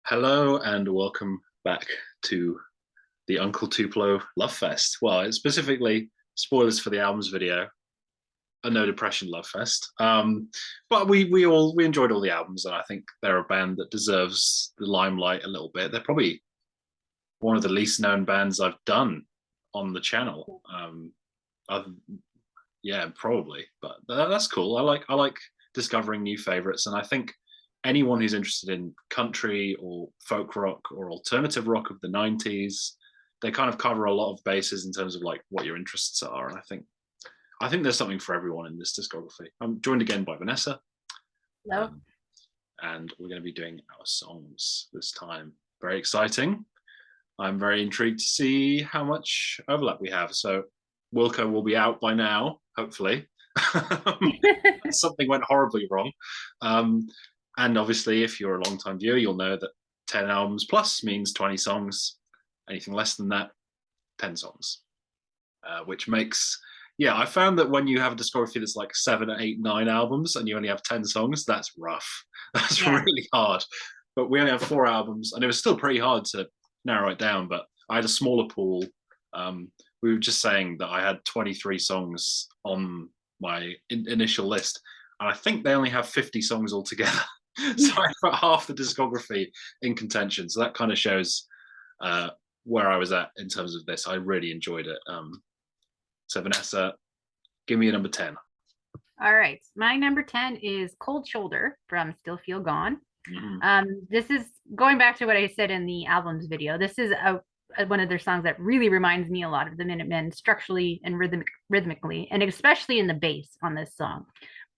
Hello and welcome back to the Uncle Tupelo Love Fest. Well, it's specifically spoilers for the albums video, a No Depression Love Fest. But we enjoyed all the albums, and I think they're a band that deserves the limelight a little bit. They're probably one of the least known bands I've done on the channel. I've, yeah, probably, but that's cool. I like discovering new favorites, and I think anyone who's interested in country or folk rock or alternative rock of the 90s, they kind of cover a lot of bases in terms of like what your interests are. And I think there's something for everyone in this discography. I'm joined again by Vanessa. Hello. And we're going to be doing our songs this time. Very exciting. I'm very intrigued to see how much overlap we have. So Wilco will be out by now, hopefully. Something went horribly wrong. And obviously, if you're a long-time viewer, you'll know that 10 albums plus means 20 songs. Anything less than that, 10 songs. Which makes, yeah, I found that when you have a discography that's like 7, 8, 9 albums and you only have 10 songs, that's rough. That's really hard. But we only have 4 albums, and it was still pretty hard to narrow it down. But I had a smaller pool. We were just saying that I had 23 songs on my initial list, and I think they only have 50 songs altogether. So I put half the discography in contention. So that kind of shows where I was at in terms of this. I really enjoyed it. So Vanessa, give me a number 10. All right. My number 10 is Cold Shoulder from Still Feel Gone. This is going back to what I said in the albums video. This is one of their songs that really reminds me a lot of the Minutemen structurally and rhythmically, and especially in the bass on this song.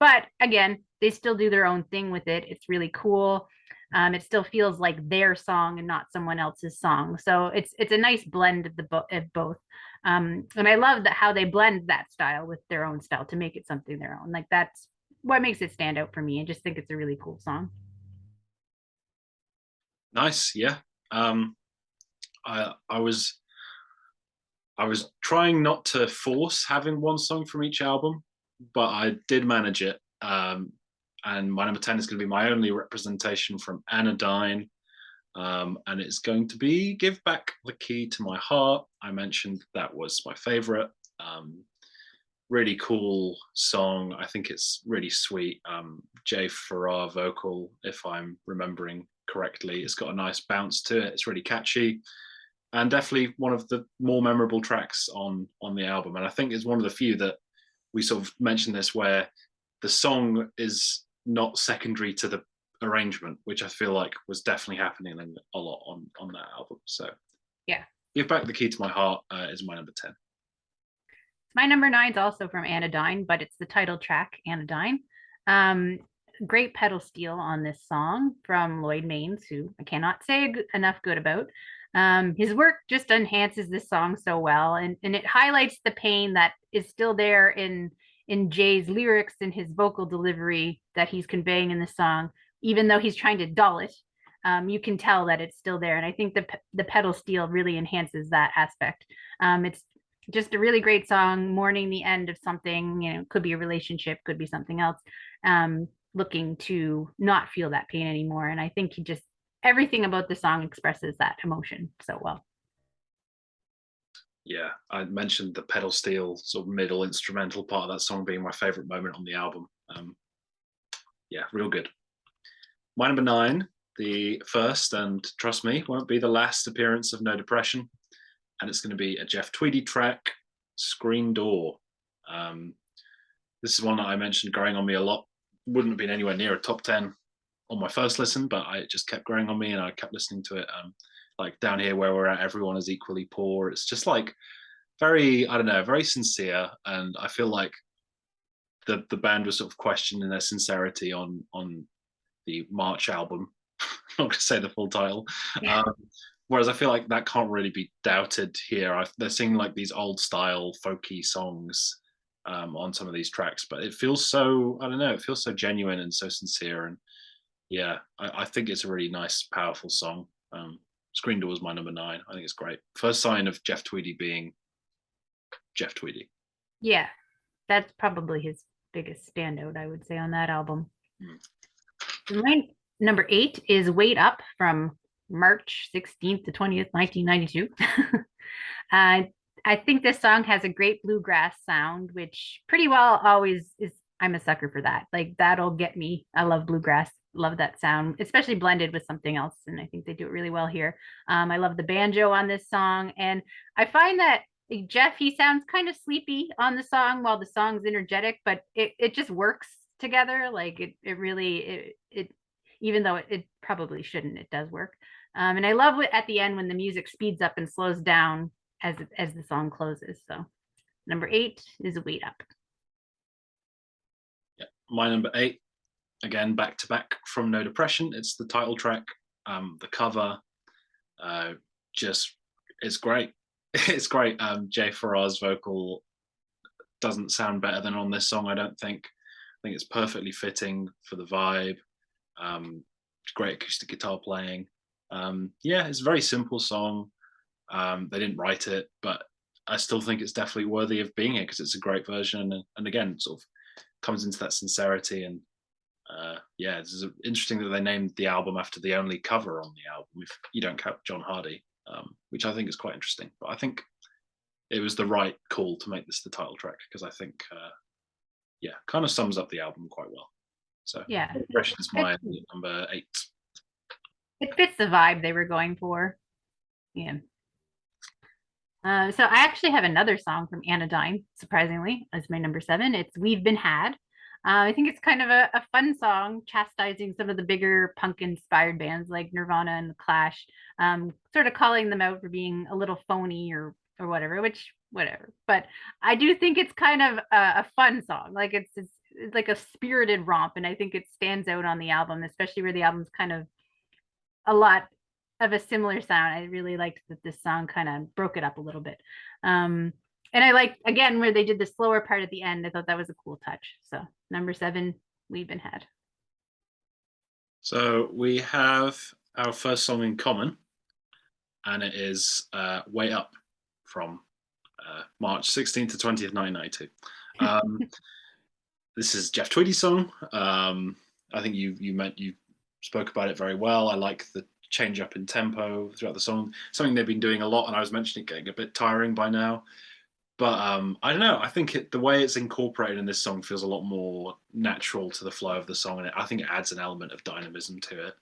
But again, they still do their own thing with it. It's really cool. It still feels like their song and not someone else's song. So it's a nice blend of both. And I love that how they blend that style with their own style to make it something their own. Like that's what makes it stand out for me. I just think it's a really cool song. Nice, yeah. I was trying not to force having one song from each album, but I did manage it. And my number 10 is going to be my only representation from Anodyne. And it's going to be Give Back the Key to My Heart. I mentioned that was my favorite. Really cool song. I think it's really sweet. Jay Farrar vocal, if I'm remembering correctly. It's got a nice bounce to it. It's really catchy. And definitely one of the more memorable tracks on the album. And I think it's one of the few that we sort of mentioned this where the song is not secondary to the arrangement, which I feel like was definitely happening a lot on that album. So yeah, Give Back the Key to My Heart is my number 10. My number 9 is also from Anodyne, but it's the title track, Anodyne. Great pedal steel on this song from Lloyd Maines, who I cannot say enough good about. His work just enhances this song so well, and it highlights the pain that is still there in Jay's lyrics and his vocal delivery that he's conveying in the song, even though he's trying to dull it. You can tell that it's still there, and I think the pedal steel really enhances that aspect. It's just a really great song, mourning the end of something. You know, could be a relationship, could be something else. Looking to not feel that pain anymore, and I think everything about the song expresses that emotion so well. Yeah, I mentioned the pedal steel sort of middle instrumental part of that song being my favorite moment on the album. Yeah, real good. My number 9, the first and trust me, won't be the last appearance of No Depression, and it's going to be a Jeff Tweedy track, Screen Door. This is one that I mentioned growing on me a lot. Wouldn't have been anywhere near a top 10 on my first listen, but it just kept growing on me and I kept listening to it. Like Down Here Where We're At, Everyone Is Equally Poor. It's just like very, I don't know, very sincere. And I feel like the band was sort of questioning their sincerity on the March album. I'm not going to say the full title. Yeah. Whereas I feel like that can't really be doubted here. They're singing like these old style folky songs on some of these tracks, but it feels so, I don't know, it feels so genuine and so sincere. And yeah, I think it's a really nice, powerful song. Screen Door was my number 9. I think it's great. First sign of Jeff Tweedy being Jeff Tweedy. Yeah, that's probably his biggest standout, I would say, on that album. My number 8 is Wait Up from Still Feel Gone. This is one of their songs that really reminds me a lot of the Minutemen structurally and rhythmically, and especially in the bass on this song. March 16th to 20th, 1992. uh, I think this song has a great bluegrass sound, which pretty well always is. I'm a sucker for that. Like that'll get me. I love bluegrass. Love that sound, especially blended with something else. And I think they do it really well here. I love the banjo on this song. And I find that Jeff, he sounds kind of sleepy on the song while the song's energetic, but it just works together. Like it really, even though it probably shouldn't, it does work. And I love it at the end when the music speeds up and slows down as the song closes. So number 8 is Wait Up. Yeah, my number 8, again back to back from No Depression. It's the title track. The cover, just it's great. It's great. Jay Farrar's vocal doesn't sound better than on this song, I don't think. I think it's perfectly fitting for the vibe. Great acoustic guitar playing. Yeah, it's a very simple song. They didn't write it, but I still think it's definitely worthy of being here because it's a great version. And again, sort of comes into that sincerity. And yeah, it's interesting that they named the album after the only cover on the album, if you don't count John Hardy, which I think is quite interesting. But I think it was the right call to make this the title track because I think, yeah, kind of sums up the album quite well. So yeah, Depression is my number 8. It fits the vibe they were going for. Yeah. So I actually have another song from Anodyne, surprisingly, as my number 7. It's We've Been Had. I think it's kind of a fun song, chastising some of the bigger punk-inspired bands like Nirvana and The Clash, sort of calling them out for being a little phony or whatever, which whatever. But I do think it's kind of a fun song. Like it's like a spirited romp, and I think it stands out on the album, especially where the album's kind of a lot of a similar sound. I really liked that this song kind of broke it up a little bit. And I like again where they did the slower part at the end. I thought that was a cool touch. So number 7, We've Been Had. So we have our first song in common, and it is Way Up from March 16th to 20th, 1992. This is Jeff Tweedy's song. I think you spoke about it very well. I like the change up in tempo throughout the song, something they've been doing a lot, and I was mentioning it getting a bit tiring by now. But I don't know. I think the way it's incorporated in this song feels a lot more natural to the flow of the song, and I think it adds an element of dynamism to it.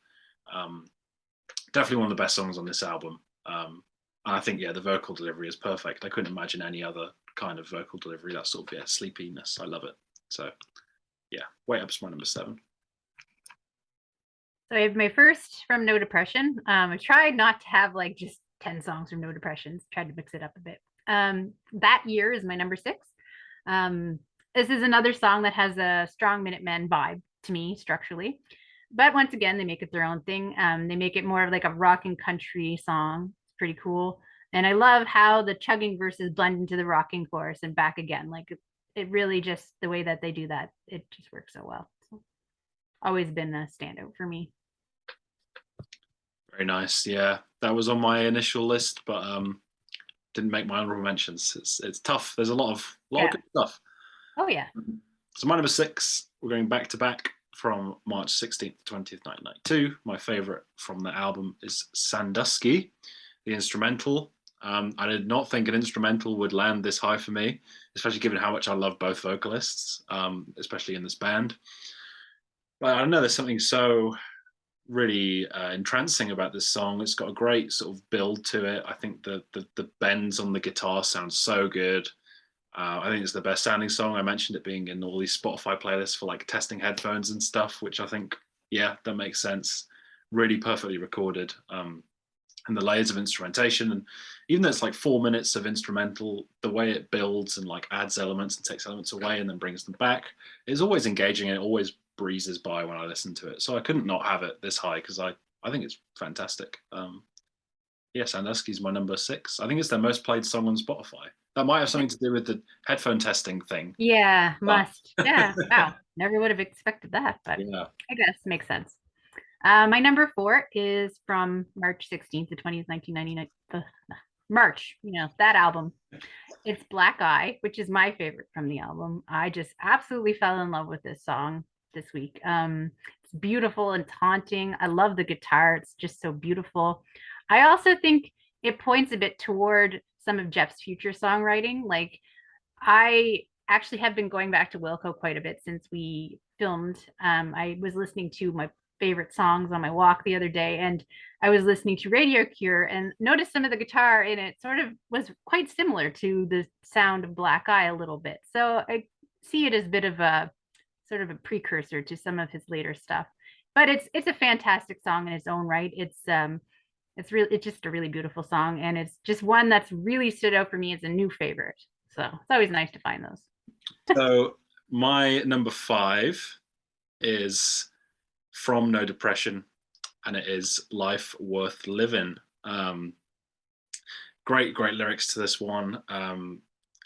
Definitely one of the best songs on this album. And I think, yeah, the vocal delivery is perfect. I couldn't imagine any other kind of vocal delivery. That sort of, yeah, sleepiness. I love it. So, yeah, Way Up's my number 7. So I have my first from No Depression. I tried not to have like just 10 songs from No Depressions, tried to mix it up a bit. That Year is my number 6. This is another song that has a strong Minutemen vibe to me structurally. But once again, they make it their own thing. They make it more of like a rock and country song. It's pretty cool. And I love how the chugging verses blend into the rocking chorus and back again. Like it really just, the way that they do that, it just works so well. So, always been a standout for me. Very nice. Yeah, that was on my initial list, but didn't make my honorable mentions. It's tough. There's a lot of good stuff. Oh yeah. So my number 6, we're going back to back from March 16th to 20th, 1992. My favorite from the album is Sandusky, the instrumental. I did not think an instrumental would land this high for me, especially given how much I love both vocalists, especially in this band. But I don't know, there's something so really entrancing about this song. It's got a great sort of build to it. I think the bends on the guitar sound so good. I think it's the best sounding song. I mentioned it being in all these Spotify playlists for like testing headphones and stuff, which I think, yeah, that makes sense. Really perfectly recorded. And the layers of instrumentation, and even though it's like 4 minutes of instrumental, the way it builds and like adds elements and takes elements away and then brings them back is always engaging, and it always breezes by when I listen to it. So I couldn't not have it this high because I think it's fantastic. Yeah, Sandusky's my number 6. I think it's their most played song on Spotify. That might have something to do with the headphone testing thing. Yeah, must. Yeah. Wow. Never would have expected that, but Yeah. I guess makes sense. My number 4 is from March 16th to 20th, 1999. March, that album. It's Black Eye, which is my favorite from the album. I just absolutely fell in love with this song. this week. It's beautiful and taunting. I love the guitar. It's just so beautiful. I also think it points a bit toward some of Jeff's future songwriting. Like I actually have been going back to Wilco quite a bit since we filmed. I was listening to my favorite songs on my walk the other day, and I was listening to Radio Cure and noticed some of the guitar in it sort of was quite similar to the sound of Black Eye a little bit. So I see it as a bit of a sort of a precursor to some of his later stuff. But it's a fantastic song in its own right. It's just a really beautiful song, and it's just one that's really stood out for me as a new favorite. So it's always nice to find those. So my number 5 is from No Depression, and it is Life Worth Living. Great lyrics to this one.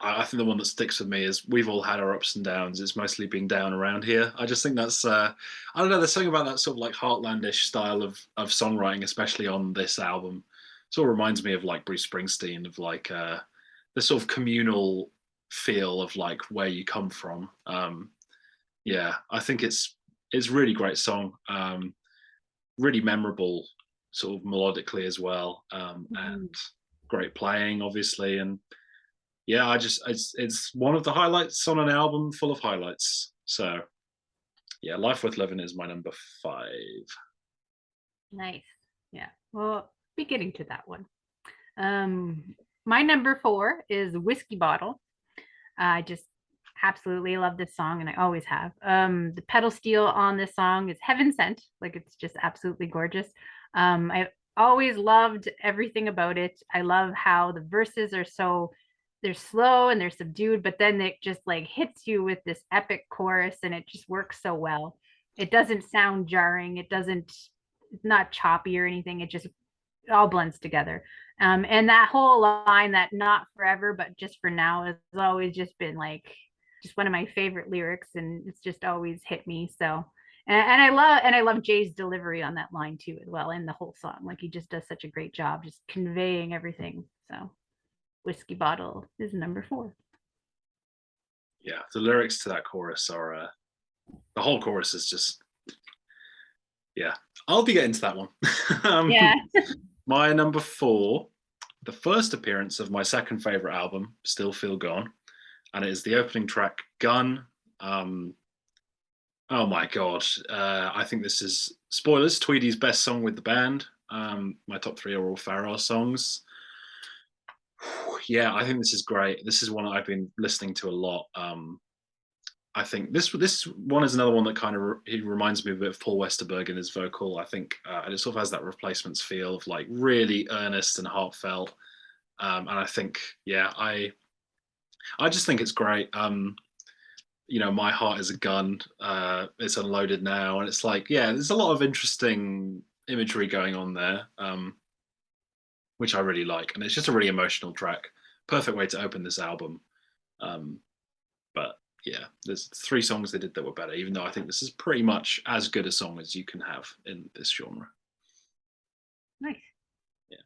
I think the one that sticks with me is we've all had our ups and downs. It's mostly been down around here. I just think that's I don't know. There's something about that sort of like heartlandish style of songwriting, especially on this album. Sort of reminds me of like Bruce Springsteen, of like the sort of communal feel of like where you come from. Yeah, I think it's really great song. Really memorable, sort of melodically as well, and great playing, obviously, and yeah, it's one of the highlights on an album full of highlights. So yeah, Life Worth Living is my number 5. Nice. Yeah. Well, be getting to that one. My number 4 is Whiskey Bottle. I just absolutely love this song, and I always have. The pedal steel on this song is heaven sent. Like it's just absolutely gorgeous. I always loved everything about it. I love how the verses are so they're slow and they're subdued, but then it just like hits you with this epic chorus, and it just works so well. It doesn't sound jarring. It's not choppy or anything. It all blends together. And that whole line, that not forever, but just for now, has always just been like just one of my favorite lyrics, and it's just always hit me. So, and I love Jay's delivery on that line too, as well, in the whole song. Like he just does such a great job, just conveying everything. So, Whiskey Bottle is number 4. Yeah, the lyrics to that chorus are the whole chorus is just yeah. I'll be getting to that one. Yeah. My number 4, the first appearance of my second favorite album, Still Feel Gone, and it is the opening track, Gun. Oh my god, I think this is spoilers. Tweedy's best song with the band. My top 3 are all Farrell songs. Yeah, I think this is great. This is one I've been listening to a lot. I think this one is another one that kind of he reminds me a bit of Paul Westerberg in his vocal. I think and it sort of has that Replacements feel of like really earnest and heartfelt. And I think yeah, I just think it's great. You know, my heart is a gun. It's unloaded now, and it's like yeah, there's a lot of interesting imagery going on there, which I really like, and it's just a really emotional track. Perfect way to open this album. But yeah, there's 3 songs they did that were better, even though I think this is pretty much as good a song as you can have in this genre. Nice. Yeah.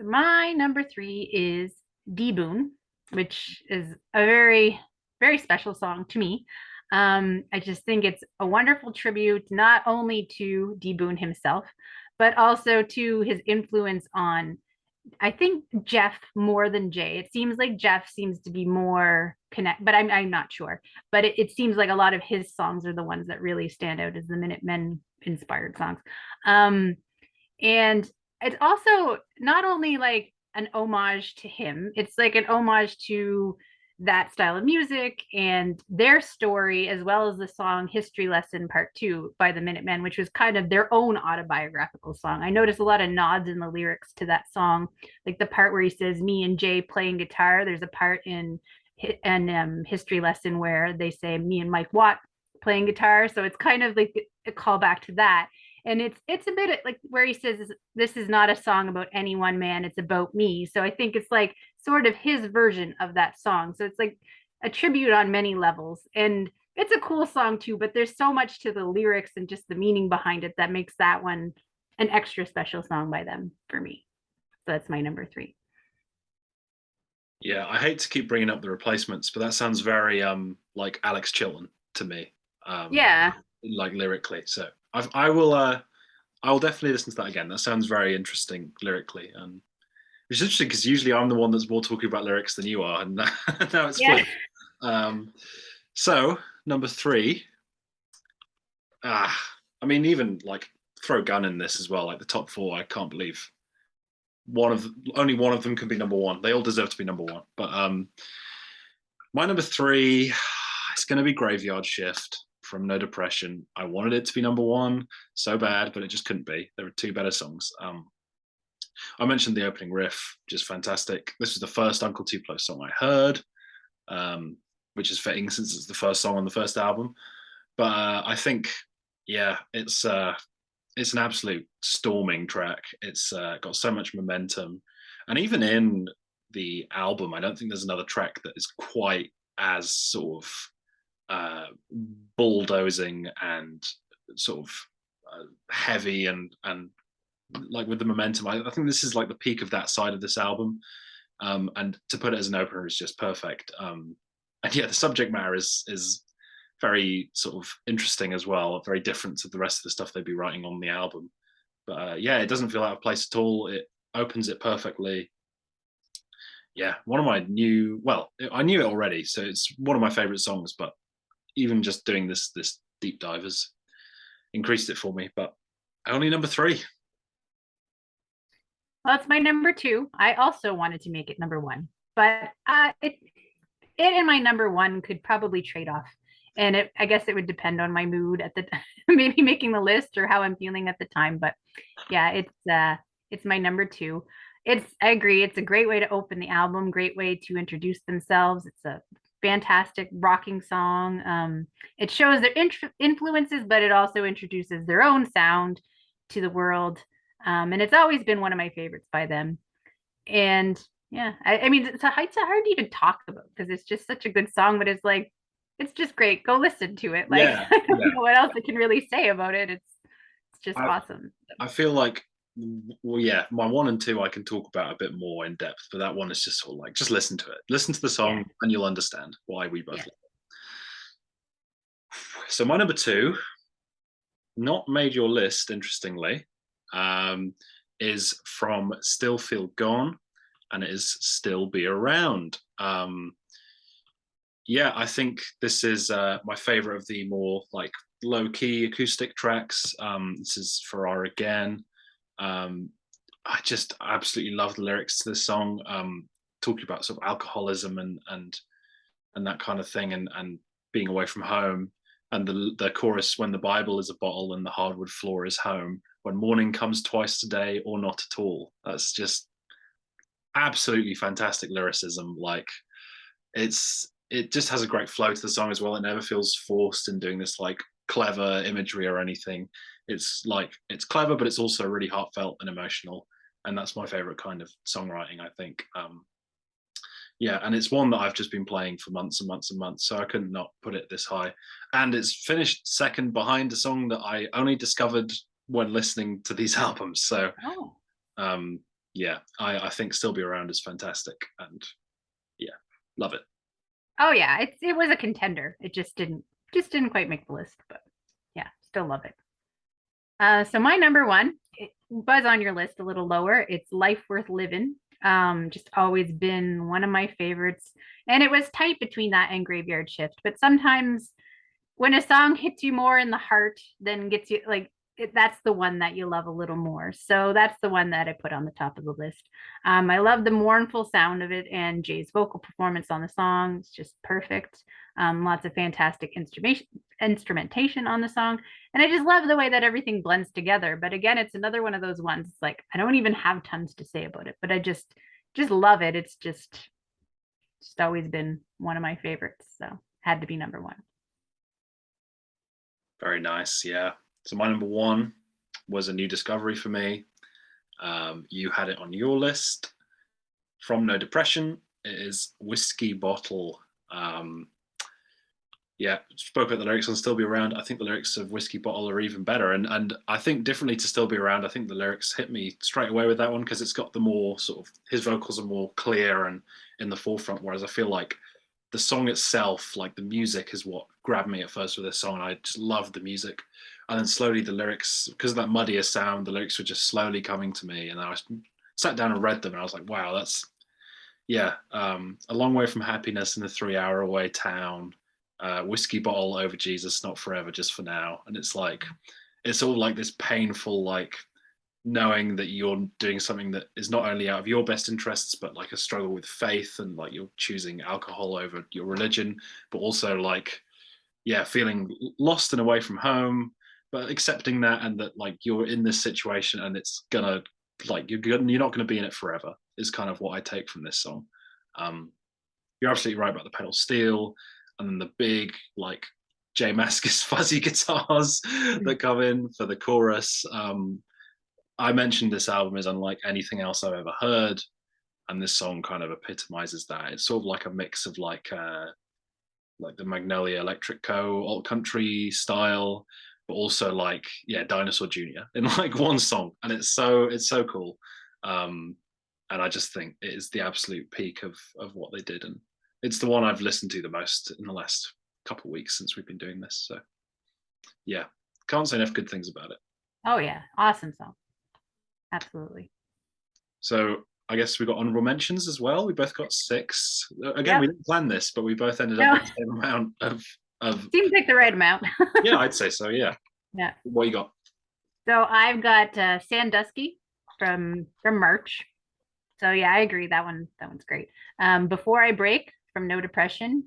My number 3 is Boon, which is a very, very special song to me. I just think it's a wonderful tribute, not only to Boon himself, but also to his influence on, I think, Jeff more than Jay. It seems like Jeff seems to be more connect, but I'm not sure. But it seems like a lot of his songs are the ones that really stand out as the Minutemen inspired songs. And it's also not only like an homage to him, it's like an homage to that style of music and their story, as well as the song History Lesson Part 2 by the Minutemen, which was kind of their own autobiographical song. I noticed a lot of nods in the lyrics to that song, like the part where he says me and Jay playing guitar. There's a part in History Lesson where they say me and Mike Watt playing guitar, so it's kind of like a callback to that. And it's a bit like where he says this is not a song about any one man, it's about me. So I think it's like sort of his version of that song. So it's like a tribute on many levels, and it's a cool song too, but there's so much to the lyrics and just the meaning behind it that makes that one an extra special song by them for me. So that's my number 3. Yeah, I hate to keep bringing up the Replacements, but that sounds very like Alex Chilton to me. Yeah. like lyrically. So I will definitely listen to that again. That sounds very interesting lyrically, and it's interesting because usually I'm the one that's more talking about lyrics than you are, and now it's Yeah. flipped. Um, so number three, ah, I mean, even like throw Gun in this as well. Like the top four, I can't believe one of only one of them can be number one. They all deserve to be number one. But my number three, it's going to be Graveyard Shift from No Depression. I wanted it to be number one so bad, but it just couldn't be. There were two better songs. I mentioned the opening riff, just fantastic. This was the first Uncle Tupelo song I heard, which is fitting since it's the first song on the first album. But I think, yeah, it's an absolute storming track. It's got so much momentum, and even in the album, I don't think there's another track that is quite as sort of bulldozing and sort of heavy and like with the momentum. I think this is like the peak of that side of this album, and to put it as an opener is just perfect. And yeah, the subject matter is very sort of interesting as well, very different to the rest of the stuff they'd be writing on the album. But yeah, it doesn't feel out of place at all. It opens it perfectly. Yeah, one of my well, I knew it already, so it's one of my favorite songs. But even just doing this deep dive has increased it for me. But only number three. Well, it's my number two. I also wanted to make it number one, but it and my number one could probably trade off. And I guess it would depend on my mood at the maybe making the list or how I'm feeling at the time. But yeah, it's my number two. I agree, it's a great way to open the album, great way to introduce themselves. It's a fantastic rocking song. It shows their influences, but it also introduces their own sound to the world. And it's always been one of my favorites by them. And yeah, I mean, it's hard to even talk about because it's just such a good song, but it's just great. Go listen to it. Like, Yeah, I don't yeah. know what else I can really say about it. It's just I awesome. I feel like, well, yeah, my one and two I can talk about a bit more in depth, but that one is just sort of like just listen to it, listen to the Yeah. song, and you'll understand why we both Yeah. love it. So my number two, not made your list, interestingly, um, is from Still Feel Gone, and it is Still Be Around. Yeah, I think this is my favorite of the more like low key acoustic tracks. This is Ferrara again. Um, I just absolutely love the lyrics to this song, talking about sort of alcoholism and that kind of thing, and being away from home. And the chorus, when the Bible is a bottle and the hardwood floor is home, when morning comes twice a day or not at all. That's just absolutely fantastic lyricism. Like it just has a great flow to the song as well. It never feels forced in doing this like clever imagery or anything. It's like it's clever, but it's also really heartfelt and emotional. And that's my favorite kind of songwriting, I think. Yeah, and it's one that I've just been playing for months and months and months, so I couldn't not put it this high. And it's finished second behind a song that I only discovered when listening to these albums. So Oh. um, yeah, I think Still Be Around is fantastic, and yeah, love it. Oh yeah, it was a contender. It just didn't quite make the list, but yeah, still love it. So my number one it was on your list a little lower. It's Life Worth Living. Just always been one of my favorites. And it was tight between that and Graveyard Shift. But sometimes when a song hits you more in the heart than gets you like that's the one that you love a little more. So that's the one that I put on the top of the list. I love the mournful sound of it and Jay's vocal performance on the song. It's just perfect. Lots of fantastic instrumentation on the song. And I just love the way that everything blends together. But again, it's another one of those ones. It's like I don't even have tons to say about it, but I just love it. It's just always been one of my favorites. So had to be number one. Very nice. Yeah. So my number one was a new discovery for me. You had it on your list. From No Depression, it is Whiskey Bottle. Yeah, spoke about the lyrics on Still Be Around. I think the lyrics of Whiskey Bottle are even better. And I think differently to Still Be Around, I think the lyrics hit me straight away with that one because it's got the more sort of his vocals are more clear and in the forefront, whereas I feel like the song itself, like the music, is what grabbed me at first with this song. I just loved the music, and then slowly the lyrics, because of that muddier sound, the lyrics were just slowly coming to me, and I sat down and read them, and I was like, wow, that's yeah, a long way from happiness in a 3 hour away town. Whiskey bottle over Jesus, not forever, just for now. And it's like, it's all like this painful, like knowing that you're doing something that is not only out of your best interests, but like a struggle with faith, and like you're choosing alcohol over your religion, but also like, yeah, feeling lost and away from home, but accepting that, and that like you're in this situation and it's gonna, like you're not gonna be in it forever, is kind of what I take from this song. Um, you're absolutely right about the pedal steel, and then the big like J Mascis fuzzy guitars that come in for the chorus. I mentioned this album is unlike anything else I've ever heard, and this song kind of epitomizes that. It's sort of like a mix of like the Magnolia Electric Co. alt country style, but also like, yeah, Dinosaur Jr. in like one song, and it's so cool. Um, and I just think it is the absolute peak of what they did, and it's the one I've listened to the most in the last couple of weeks since we've been doing this. So yeah, can't say enough good things about it. Oh yeah, awesome song. Absolutely. So I guess we got honorable mentions as well. We both got 6. Again, Yep. we didn't plan this, but we both ended up No, with the same amount of seems like the right amount. yeah, I'd say so. Yeah. Yeah. What you got? So I've got Sandusky from March. So yeah, I agree. That one's great. Before I Break from No Depression.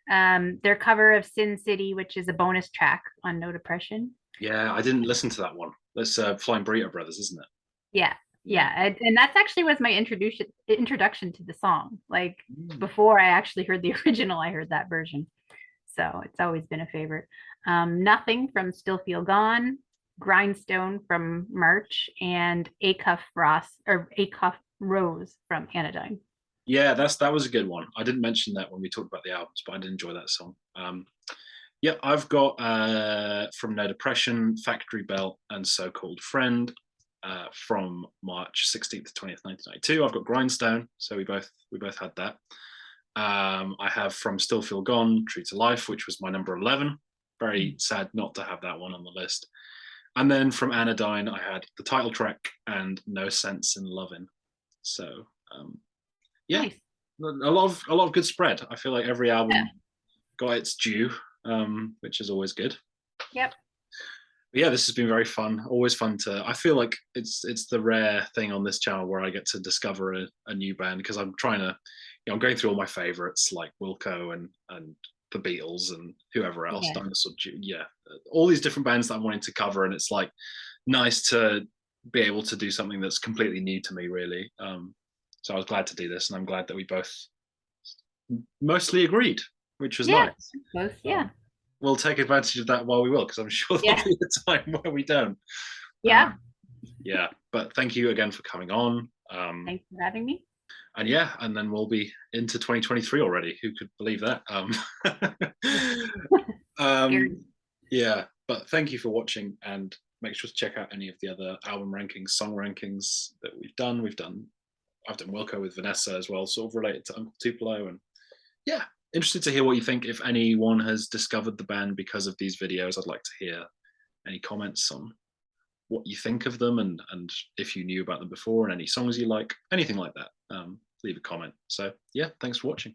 Their cover of Sin City, which is a bonus track on No Depression. Yeah, I didn't listen to that one. That's Flying Burrito Brothers, isn't it? Yeah, Yeah. yeah, and that's actually was my introduction to the song. Like Mm. before I actually heard the original, I heard that version. So it's always been a favorite. Nothing from Still Feel Gone, Grindstone from March, and A Cuff Rose from Anodyne. Yeah, that was a good one. I didn't mention that when we talked about the albums, but I did enjoy that song. Yeah, I've got from No Depression, Factory Belt, and So Called Friend from March 16th to 20th, 1992. I've got Grindstone, so we both had that. I have from Still Feel Gone, True to Life, which was my number 11. Very sad not to have that one on the list. And then from Anodyne, I had the title track and No Sense in Lovin'. So yeah, Nice. a lot of good spread. I feel like every Yeah. album got its due, which is always good. Yep. But yeah, this has been very fun. Always fun to. I feel like it's the rare thing on this channel where I get to discover a new band, because I'm trying to, I'm going through all my favorites like Wilco and the Beatles and whoever else, Yeah. Dinosaur, yeah, all these different bands that I'm wanting to cover, and it's like nice to be able to do something that's completely new to me, really. So I was glad to do this, and I'm glad that we both mostly agreed, which was Yeah. nice. Close. Yeah. Um, we'll take advantage of that while we will, because I'm sure there'll Yeah. be a time where we don't. Yeah. Um, yeah, but thank you again for coming on. Thanks for having me. And yeah, and then we'll be into 2023 already. Who could believe that? Scary. Yeah, but thank you for watching, and make sure to check out any of the other album rankings, song rankings that we've done. I've done Wilco with Vanessa as well, sort of related to Uncle Tupelo, and yeah, interested to hear what you think. If anyone has discovered the band because of these videos, I'd like to hear any comments on what you think of them, and if you knew about them before, and any songs you like, anything like that. Leave a comment. So yeah, thanks for watching.